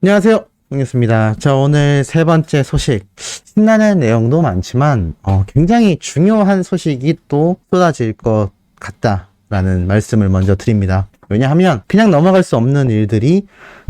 안녕하세요. 반갑습니다. 자, 오늘 세 번째 소식. 신나는 내용도 많지만, 굉장히 중요한 소식이 또 쏟아질 것 같다라는 말씀을 먼저 드립니다. 왜냐하면 그냥 넘어갈 수 없는 일들이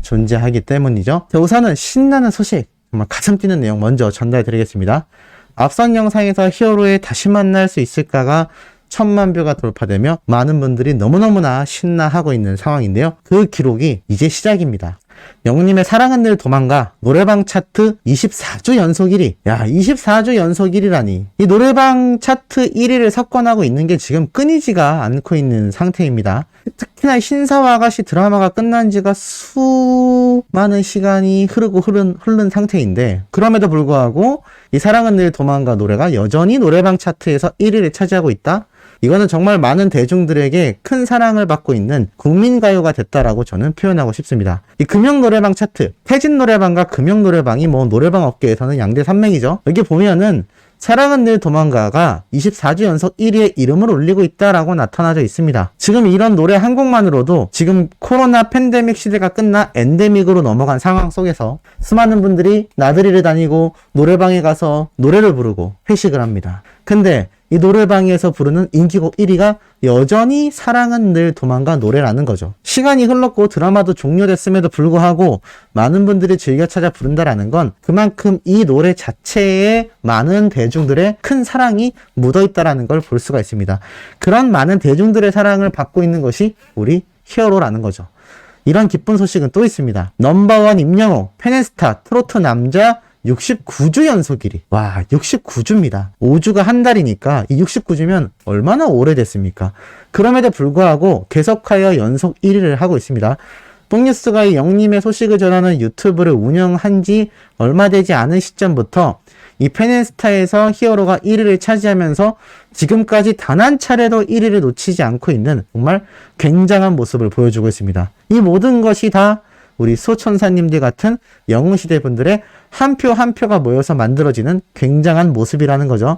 존재하기 때문이죠. 자, 우선은 신나는 소식, 정말 가슴 뛰는 내용 먼저 전달해 드리겠습니다. 앞선 영상에서 히어로에 다시 만날 수 있을까가 1000만 뷰가 돌파되며 많은 분들이 너무너무나 신나하고 있는 상황인데요. 그 기록이 이제 시작입니다. 영웅님의 사랑은 늘 도망가 노래방 차트 24주 연속 1위. 야, 24주 연속 1위라니. 이 노래방 차트 1위를 석권하고 있는 게 지금 끊이지가 않고 있는 상태입니다. 특히나 신사와 아가씨 드라마가 끝난 지가 수많은 시간이 흐른 상태인데, 그럼에도 불구하고 이 사랑은 늘 도망가 노래가 여전히 노래방 차트에서 1위를 차지하고 있다? 이거는 정말 많은 대중들에게 큰 사랑을 받고 있는 국민가요가 됐다라고 저는 표현하고 싶습니다. 이 금영노래방 차트, 태진 노래방과 금영노래방이 노래방 업계에서는 양대 산맥이죠. 여기 보면은 사랑은 늘 도망가가 24주 연속 1위에 이름을 올리고 있다라고 나타나져 있습니다. 지금 이런 노래 한 곡만으로도 지금 코로나 팬데믹 시대가 끝나 엔데믹으로 넘어간 상황 속에서 수많은 분들이 나들이를 다니고 노래방에 가서 노래를 부르고 회식을 합니다. 근데 이 노래방에서 부르는 인기곡 1위가 여전히 사랑은 늘 도망가 노래라는 거죠. 시간이 흘렀고 드라마도 종료됐음에도 불구하고 많은 분들이 즐겨 찾아 부른다라는 건 그만큼 이 노래 자체에 많은 대중들의 큰 사랑이 묻어있다라는 걸 볼 수가 있습니다. 그런 많은 대중들의 사랑을 받고 있는 것이 우리 히어로라는 거죠. 이런 기쁜 소식은 또 있습니다. 넘버원 임영웅, 페네스타, 트로트 남자 69주 연속 1위. 와, 69주입니다. 5주가 한 달이니까 이 69주면 얼마나 오래됐습니까? 그럼에도 불구하고 계속하여 연속 1위를 하고 있습니다. 뽕뉴스가 이 영님의 소식을 전하는 유튜브를 운영한 지 얼마 되지 않은 시점부터 이 페넨스타에서 히어로가 1위를 차지하면서 지금까지 단 한 차례도 1위를 놓치지 않고 있는 정말 굉장한 모습을 보여주고 있습니다. 이 모든 것이 다 우리 소천사님들 같은 영웅시대 분들의 한 표 한 표가 모여서 만들어지는 굉장한 모습이라는 거죠.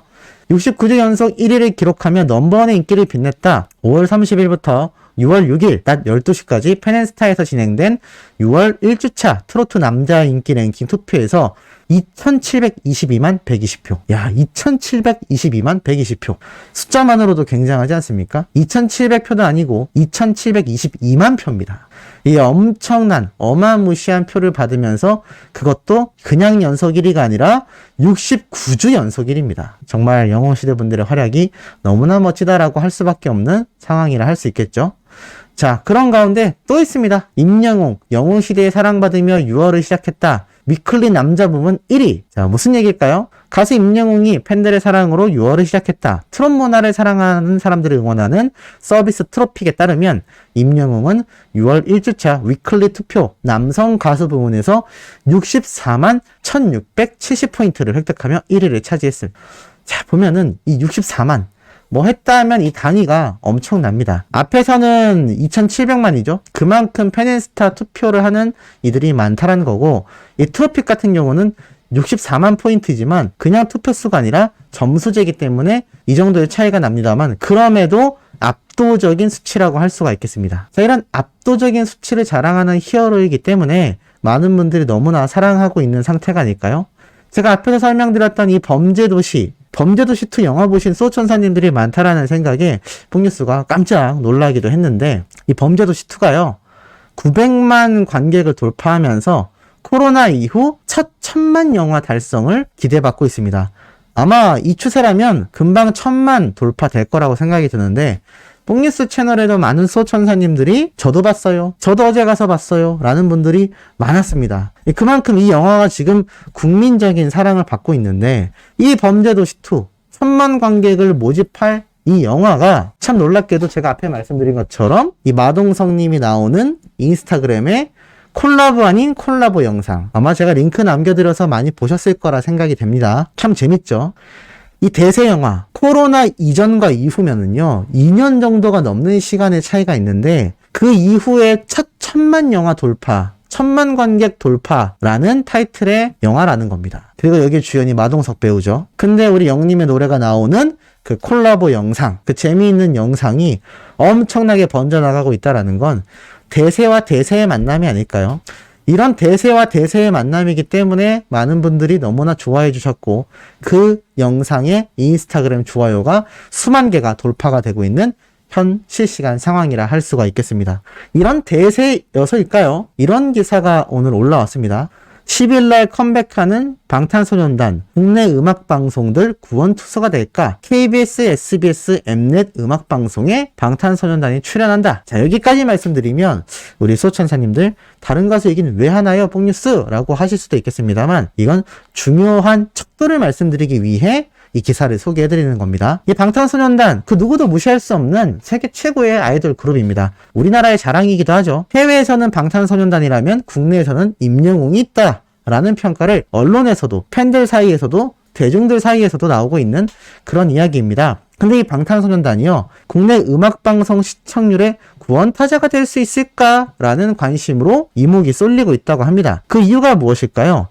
69주 연속 1위를 기록하며 넘버원의 인기를 빛냈다. 5월 30일부터 6월 6일 낮 12시까지 페넨스타에서 진행된 6월 1주차 트로트 남자 인기 랭킹 투표에서 2722만 120표. 야, 2722만 120표. 숫자만으로도 굉장하지 않습니까? 2700표도 아니고 2722만 표입니다. 이 엄청난 어마무시한 표를 받으면서 그것도 그냥 연속 1위가 아니라 69주 연속 1위입니다. 정말 영웅시대 분들의 활약이 너무나 멋지다라고 할 수밖에 없는 상황이라 할 수 있겠죠. 자, 그런 가운데 또 있습니다. 임영웅, 영웅시대에 사랑받으며 6월을 시작했다. 위클리 남자 부문 1위. 자, 무슨 얘기일까요? 가수 임영웅이 팬들의 사랑으로 6월을 시작했다. 트롯 문화를 사랑하는 사람들을 응원하는 서비스 트로픽에 따르면 임영웅은 6월 1주차 위클리 투표 남성 가수 부문에서 64만 1670포인트를 획득하며 1위를 차지했습니다. 자, 보면은 이 64만 했다 하면 이 단위가 엄청납니다. 앞에서는 2700만이죠. 그만큼 페넨스타 투표를 하는 이들이 많다라는 거고, 이 트로픽 같은 경우는 64만 포인트지만 그냥 투표수가 아니라 점수제이기 때문에 이 정도의 차이가 납니다만, 그럼에도 압도적인 수치라고 할 수가 있겠습니다. 자, 이런 압도적인 수치를 자랑하는 히어로이기 때문에 많은 분들이 너무나 사랑하고 있는 상태가 아닐까요? 제가 앞에서 설명드렸던 이 범죄도시2 영화 보신 소천사님들이 많다라는 생각에 뽕뉴스가 깜짝 놀라기도 했는데, 이 범죄도시2가요 900만 관객을 돌파하면서 코로나 이후 첫 1000만 영화 달성을 기대받고 있습니다. 아마 이 추세라면 금방 1000만 돌파될 거라고 생각이 드는데, 뽕뉴스 채널에도 많은 소천사님들이 저도 봤어요, 저도 어제 가서 봤어요 라는 분들이 많았습니다. 그만큼 이 영화가 지금 국민적인 사랑을 받고 있는데, 이 범죄도시2 1000만 관객을 모집할 이 영화가 참 놀랍게도 제가 앞에 말씀드린 것처럼 이 마동석님이 나오는 인스타그램에 콜라보 아닌 콜라보 영상, 아마 제가 링크 남겨드려서 많이 보셨을 거라 생각이 됩니다. 참 재밌죠? 이 대세 영화, 코로나 이전과 이후면은요, 2년 정도가 넘는 시간의 차이가 있는데, 그 이후에 첫 1000만 영화 돌파, 1000만 관객 돌파라는 타이틀의 영화라는 겁니다. 그리고 여기 주연이 마동석 배우죠. 근데 우리 영님의 노래가 나오는 그 콜라보 영상, 그 재미있는 영상이 엄청나게 번져나가고 있다라는 건 대세와 대세의 만남이 아닐까요? 이런 대세와 대세의 만남이기 때문에 많은 분들이 너무나 좋아해 주셨고 그 영상의 인스타그램 좋아요가 수만 개가 돌파가 되고 있는 현 실시간 상황이라 할 수가 있겠습니다. 이런 대세여서일까요? 이런 기사가 오늘 올라왔습니다. 10일날 컴백하는 방탄소년단 국내 음악방송들 구원투수가 될까? KBS, SBS, 엠넷 음악방송에 방탄소년단이 출연한다. 자, 여기까지 말씀드리면 우리 소천사님들 다른 가수 얘기는 왜 하나요? 뽕뉴스? 라고 하실 수도 있겠습니다만 이건 중요한 척도를 말씀드리기 위해 이 기사를 소개해드리는 겁니다. 이 방탄소년단, 그 누구도 무시할 수 없는 세계 최고의 아이돌 그룹입니다. 우리나라의 자랑이기도 하죠. 해외에서는 방탄소년단이라면 국내에서는 임영웅이 있다 라는 평가를 언론에서도 팬들 사이에서도 대중들 사이에서도 나오고 있는 그런 이야기입니다. 근데 이 방탄소년단이요, 국내 음악방송 시청률의 구원타자가 될 수 있을까라는 관심으로 이목이 쏠리고 있다고 합니다. 그 이유가 무엇일까요?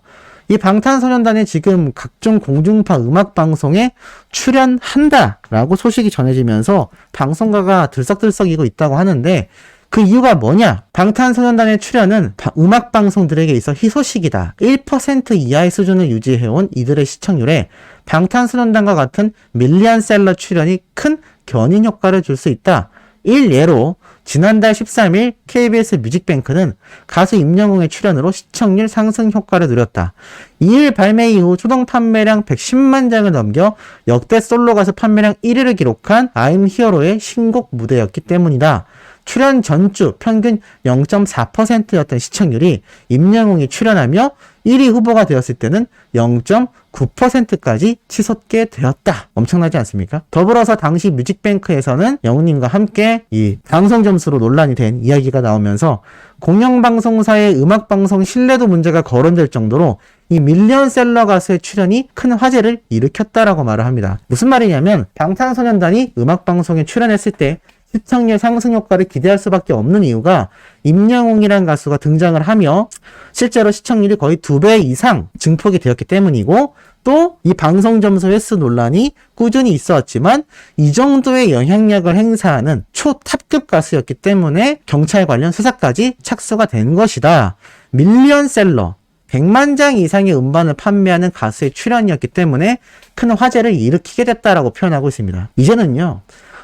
이 방탄소년단이 지금 각종 공중파 음악방송에 출연한다라고 소식이 전해지면서 방송가가 들썩들썩이고 있다고 하는데 그 이유가 뭐냐? 방탄소년단의 출연은 음악방송들에게 있어 희소식이다. 1% 이하의 수준을 유지해온 이들의 시청률에 방탄소년단과 같은 밀리언셀러 출연이 큰 견인 효과를 줄 수 있다. 일예로 지난달 13일 KBS 뮤직뱅크는 가수 임영웅의 출연으로 시청률 상승 효과를 누렸다. 2일 발매 이후 초동 판매량 110만 장을 넘겨 역대 솔로 가수 판매량 1위를 기록한 I'm Hero의 신곡 무대였기 때문이다. 출연 전주 평균 0.4%였던 시청률이 임영웅이 출연하며 1위 후보가 되었을 때는 0.9%까지 치솟게 되었다. 엄청나지 않습니까? 더불어서 당시 뮤직뱅크에서는 영웅님과 함께 이 방송 점수로 논란이 된 이야기가 나오면서 공영방송사의 음악방송 신뢰도 문제가 거론될 정도로 이 밀리언셀러 가수의 출연이 큰 화제를 일으켰다라고 말을 합니다. 무슨 말이냐면 방탄소년단이 음악방송에 출연했을 때 시청률 상승 효과를 기대할 수밖에 없는 이유가 임영웅이란 가수가 등장을 하며 실제로 시청률이 거의 2배 이상 증폭이 되었기 때문이고 또 이 방송 점수 횟수 논란이 꾸준히 있어왔지만 이 정도의 영향력을 행사하는 초탑급 가수였기 때문에 경찰 관련 수사까지 착수가 된 것이다. 밀리언셀러 100만 장 이상의 음반을 판매하는 가수의 출연이었기 때문에 큰 화제를 일으키게 됐다라고 표현하고 있습니다. 이제는요,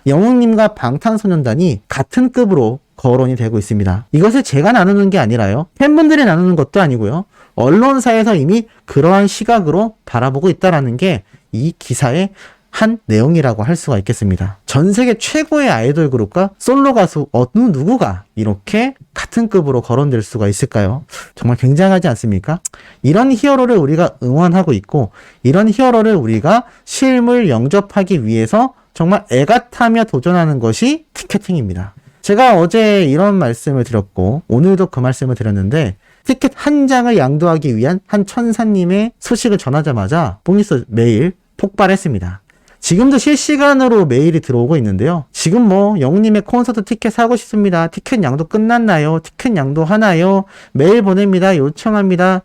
영웅님과 방탄소년단이 같은 급으로 거론이 되고 있습니다. 이것을 제가 나누는 게 아니라요, 팬분들이 나누는 것도 아니고요, 언론사에서 이미 그러한 시각으로 바라보고 있다라는 게 이 기사의 한 내용이라고 할 수가 있겠습니다. 전 세계 최고의 아이돌 그룹과 솔로 가수 어느 누구가 이렇게 같은 급으로 거론될 수가 있을까요? 정말 굉장하지 않습니까? 이런 히어로를 우리가 응원하고 있고 이런 히어로를 우리가 실물 영접하기 위해서 정말 애가 타며 도전하는 것이 티켓팅입니다. 제가 어제 이런 말씀을 드렸고 오늘도 그 말씀을 드렸는데 티켓 한 장을 양도하기 위한 한 천사님의 소식을 전하자마자 뽕뉴스 메일 폭발했습니다. 지금도 실시간으로 메일이 들어오고 있는데요. 지금 뭐 영웅님의 콘서트 티켓 사고 싶습니다. 티켓 양도 끝났나요? 티켓 양도 하나요? 메일 보냅니다. 요청합니다.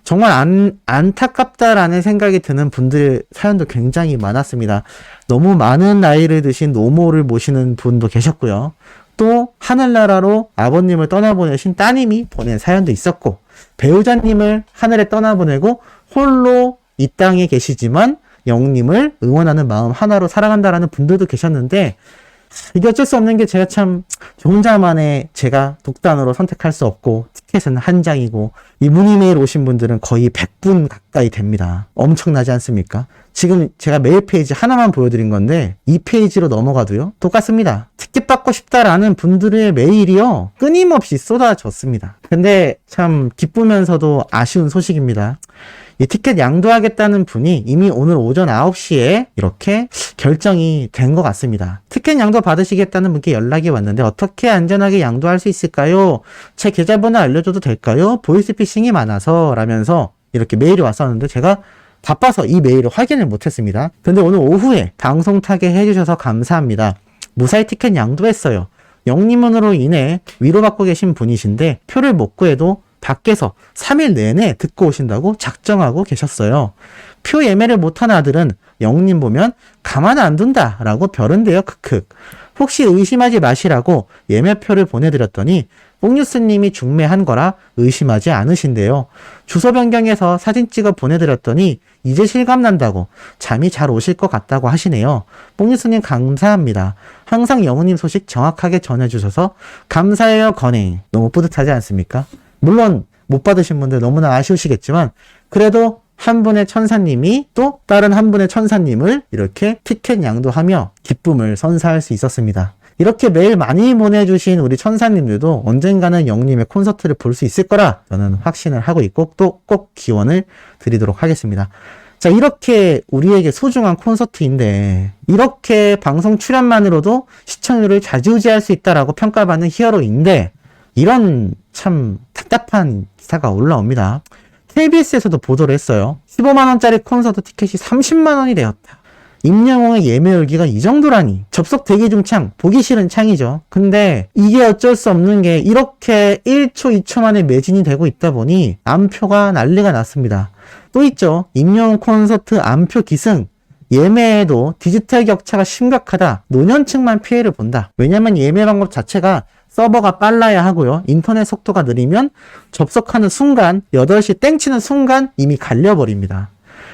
정말 안타깝다라는 생각이 드는 분들 사연도 굉장히 많았습니다. 너무 많은 나이를 드신 노모를 모시는 분도 계셨고요. 또 하늘나라로 아버님을 떠나보내신 따님이 보낸 사연도 있었고, 배우자님을 하늘에 떠나보내고 홀로 이 땅에 계시지만 영웅님을 응원하는 마음 하나로 살아간다라는 분들도 계셨는데, 이게 어쩔 수 없는 게 제가 참 혼자만의 제가 독단으로 선택할 수 없고 티켓은 한 장이고 이분이 메일 오신 분들은 거의 100분 가까이 됩니다. 엄청나지 않습니까? 지금 제가 메일 페이지 하나만 보여드린 건데 이 페이지로 넘어가도요 똑같습니다. 티켓 받고 싶다라는 분들의 메일이요 끊임없이 쏟아졌습니다. 근데 참 기쁘면서도 아쉬운 소식입니다. 이 티켓 양도하겠다는 분이 이미 오늘 오전 9시에 이렇게 결정이 된 것 같습니다. 티켓 양도 받으시겠다는 분께 연락이 왔는데 어떻게 안전하게 양도할 수 있을까요? 제 계좌번호 알려줘도 될까요? 보이스피싱이 많아서 라면서 이렇게 메일이 왔었는데 제가 바빠서 이 메일을 확인을 못했습니다. 근데 오늘 오후에 방송 타게 해주셔서 감사합니다. 무사히 티켓 양도했어요. 영림문으로 인해 위로받고 계신 분이신데 표를 못 구해도 밖에서 3일 내내 듣고 오신다고 작정하고 계셨어요. 표 예매를 못한 아들은 영님 보면 가만 안 둔다 라고 별은데요. 크크. 혹시 의심하지 마시라고 예매표를 보내드렸더니 뽕뉴스님이 중매한 거라 의심하지 않으신데요. 주소 변경해서 사진 찍어 보내드렸더니 이제 실감난다고 잠이 잘 오실 것 같다고 하시네요. 뽕뉴스님 감사합니다. 항상 영우님 소식 정확하게 전해주셔서 감사해요 건행. 너무 뿌듯하지 않습니까? 물론 못 받으신 분들 너무나 아쉬우시겠지만 그래도 한 분의 천사님이 또 다른 한 분의 천사님을 이렇게 티켓 양도하며 기쁨을 선사할 수 있었습니다. 이렇게 메일 많이 보내주신 우리 천사님들도 언젠가는 영님의 콘서트를 볼 수 있을 거라 저는 확신을 하고 있고 또 꼭 기원을 드리도록 하겠습니다. 자, 이렇게 우리에게 소중한 콘서트인데 이렇게 방송 출연만으로도 시청률을 좌지우지할 수 있다라고 평가받는 히어로인데 이런 참 답답한 기사가 올라옵니다. KBS에서도 보도를 했어요. 15만원짜리 콘서트 티켓이 30만원이 되었다. 임영웅의 예매 열기가 이 정도라니. 접속 대기 중 창, 보기 싫은 창이죠. 근데 이게 어쩔 수 없는 게 이렇게 1초, 2초 만에 매진이 되고 있다 보니 암표가 난리가 났습니다. 또 있죠. 임영웅 콘서트 암표 기승. 예매에도 디지털 격차가 심각하다. 노년층만 피해를 본다. 왜냐면 예매 방법 자체가 서버가 빨라야 하고요. 인터넷 속도가 느리면 접속하는 순간 8시 땡 치는 순간 이미 갈려버립니다.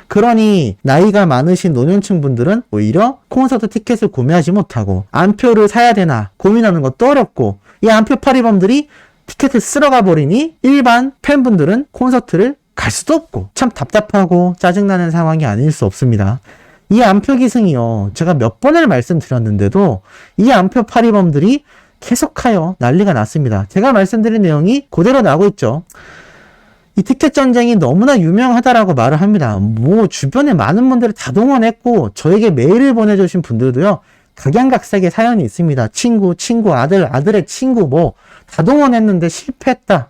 그러니 나이가 많으신 노년층 분들은 오히려 콘서트 티켓을 구매하지 못하고 암표를 사야 되나 고민하는 것도 어렵고 이 암표 파리범들이 티켓을 쓸어가 버리니 일반 팬분들은 콘서트를 갈 수도 없고 참 답답하고 짜증나는 상황이 아닐 수 없습니다. 이 암표 기승이요. 제가 몇 번을 말씀드렸는데도 이 암표 파리범들이 계속하여 난리가 났습니다. 제가 말씀드린 내용이 그대로 나오고 있죠. 이 티켓 전쟁이 너무나 유명하다라고 말을 합니다. 뭐 주변에 많은 분들을 다 동원했고 저에게 메일을 보내주신 분들도요. 각양각색의 사연이 있습니다. 친구, 아들의 친구 뭐 다 동원했는데 실패했다.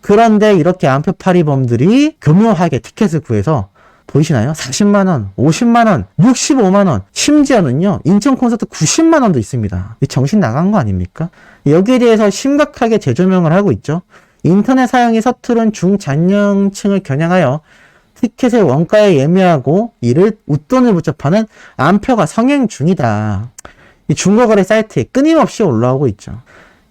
그런데 이렇게 암표 파리범들이 교묘하게 티켓을 구해서 보이시나요? 40만원, 50만원, 65만원, 심지어는요, 인천 콘서트 90만원도 있습니다. 정신 나간 거 아닙니까? 여기에 대해서 심각하게 재조명을 하고 있죠. 인터넷 사용이 서투른 중장년층을 겨냥하여 티켓의 원가에 예매하고 이를 웃돈을 붙잡하는 암표가 성행 중이다. 이 중고거래 사이트에 끊임없이 올라오고 있죠.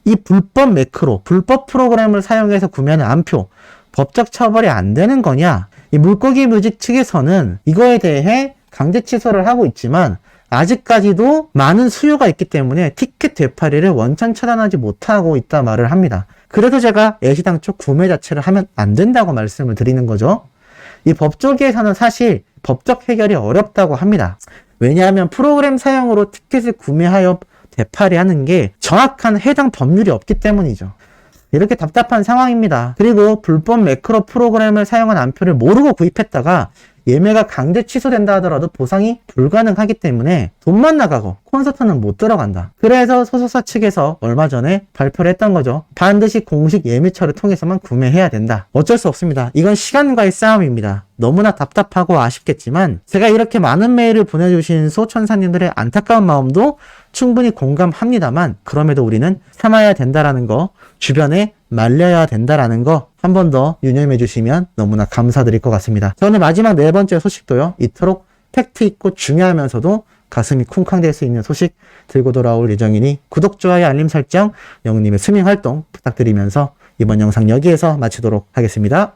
이 불법 매크로, 불법 프로그램을 사용해서 구매하는 암표, 법적 처벌이 안 되는 거냐? 이 물고기 뮤직 측에서는 이거에 대해 강제 취소를 하고 있지만 아직까지도 많은 수요가 있기 때문에 티켓 되팔이를 원천 차단하지 못하고 있다 말을 합니다. 그래서 제가 애시당초 구매 자체를 하면 안 된다고 말씀을 드리는 거죠. 이 법조계에서는 사실 법적 해결이 어렵다고 합니다. 왜냐하면 프로그램 사용으로 티켓을 구매하여 되팔이하는 게 정확한 해당 법률이 없기 때문이죠. 이렇게 답답한 상황입니다. 그리고 불법 매크로 프로그램을 사용한 암표를 모르고 구입했다가 예매가 강제 취소된다 하더라도 보상이 불가능하기 때문에 돈만 나가고 콘서트는 못 들어간다. 그래서 소속사 측에서 얼마 전에 발표를 했던 거죠. 반드시 공식 예매처를 통해서만 구매해야 된다. 어쩔 수 없습니다. 이건 시간과의 싸움입니다. 너무나 답답하고 아쉽겠지만 제가 이렇게 많은 메일을 보내주신 소천사님들의 안타까운 마음도 충분히 공감합니다만 그럼에도 우리는 참아야 된다라는 거, 주변에 말려야 된다라는 거 한 번 더 유념해 주시면 너무나 감사드릴 것 같습니다. 자, 오늘 마지막 네 번째 소식도요. 이토록 팩트 있고 중요하면서도 가슴이 쿵쾅댈 수 있는 소식 들고 돌아올 예정이니 구독, 좋아요, 알림 설정, 영우님의 스밍 활동 부탁드리면서 이번 영상 여기에서 마치도록 하겠습니다.